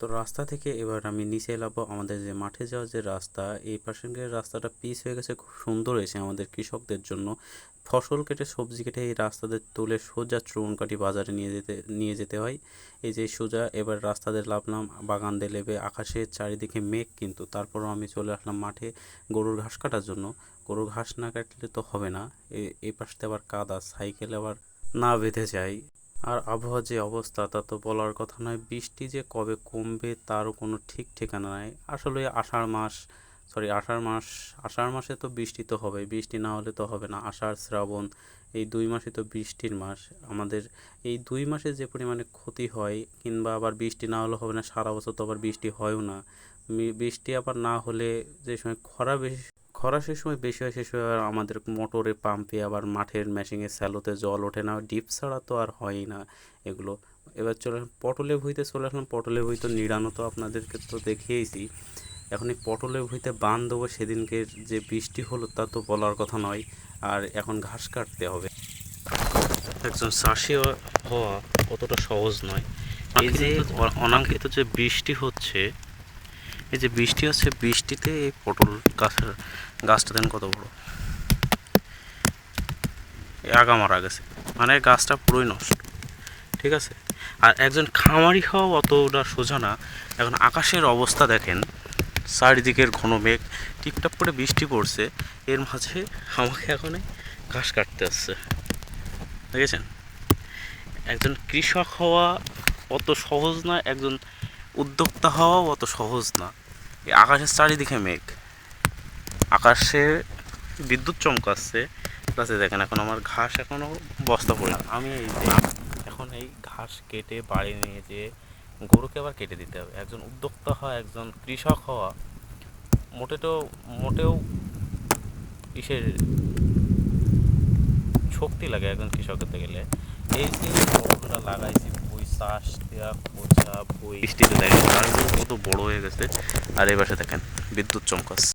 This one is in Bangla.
তো রাস্তা থেকে এবার আমি নিচে এলাম, আমাদের যে মাঠে যাওয়ার যে রাস্তা, এই পাশের রাস্তাটা পিচ হয়ে গেছে, খুব সুন্দর হয়েছে আমাদের কৃষকদের জন্য। ফসল কেটে সবজি কেটে এই রাস্তাতে তুলে সোজা চুনকাঠি বাজারে নিয়ে যেতে হয়। এই যে সোজা এবার রাস্তাতে নামলাম, বাগান দিয়ে লেবে, আকাশের চারিদিকে মেঘ, কিন্তু তারপরও আমি চলে আসলাম মাঠে গরুর ঘাস কাটার জন্য। গরুর ঘাস না কাটলে তো হবে না, এই পাশে আবার কাদা, সাইকেল আবার না বেঁধে যায়। আর আবহাওয়ার যে অবস্থা তা তো বলার কথা নয়, বৃষ্টি যে কবে কমবে তারও কোনো ঠিক ঠিকানা নাই। আসলে আষাঢ় মাসে তো বৃষ্টি তো হবে, বৃষ্টি না হলে তো হবে না। আষাঢ় শ্রাবণ এই 2 মাসই তো বৃষ্টির মাস আমাদের। এই 2 মাসে যে পরিমাণে ক্ষতি হয়, কিংবা আবার বৃষ্টি না হলে হবে না, সারা বছর তো আবার বৃষ্টি হয়ও না। বৃষ্টি আবার না হলে যে সময় খরা সে সময় বেশি হয়, সে সময় আবার আমাদের মোটরে পাম্পে আবার মাঠের মেশিনে স্যালোতে জল ওঠে না, ডিপ ছাড়া তো আর হয়ই না এগুলো। এবার চলে আসলাম পটলের ভুঁইতে, পটলের ভুঁই তো নিড়ানো তো আপনাদেরকে তো দেখিয়েইছি। এখন এই পটলের ভুঁইতে বান দেবো, সেদিনকে যে বৃষ্টি হলো তা তো বলার কথা নয়। আর এখন ঘাস কাটতে হবে। একজন চাষি হওয়া অতটা সহজ নয়। এই যে অনাকাঙ্ক্ষিত যে বৃষ্টি হচ্ছে, এই যে বৃষ্টি হচ্ছে, বৃষ্টিতে এই পটল গাছটা দেন কত বড়, আগা মারা গেছে, মানে গাছটা পুরোই নষ্ট। ঠিক আছে, আর একজন খামারি হওয়া অতটা সোজা না। এখন আকাশের অবস্থা দেখেন, চারিদিকের ঘন মেঘ, টিপটাপ করে বৃষ্টি পড়ছে, এর মাঝে আমাকে এখন ঘাস কাটতে আসছে, দেখেছেন। একজন কৃষক হওয়া অত সহজ না, একজন উদ্যোক্তা হওয়াও অত সহজ না। এই আকাশের চারিদিকে মেঘ, আকাশে বিদ্যুৎ চমকাচ্ছে, প্লাসে দেখেন এখন আমার ঘাস এখনও বস্তা পড়ে। আমি এই যে এখন এই ঘাস কেটে বাড়ি নিয়ে যেয়ে গরুকে আবার কেটে দিতে হবে। একজন উদ্যোক্তা হওয়া, একজন কৃষক হওয়া মোটেও ইসের শক্তি লাগে একজন কৃষক হতে গেলে। এই যে ফসলটা লাগাইছি, বই চাষ দেওয়া, খোঁচা বই, বৃষ্টিতে দেখেন গাছগুলো কত বড় হয়ে গেছে, আর এই পাশে দেখেন বিদ্যুৎ চমকাচ্ছে।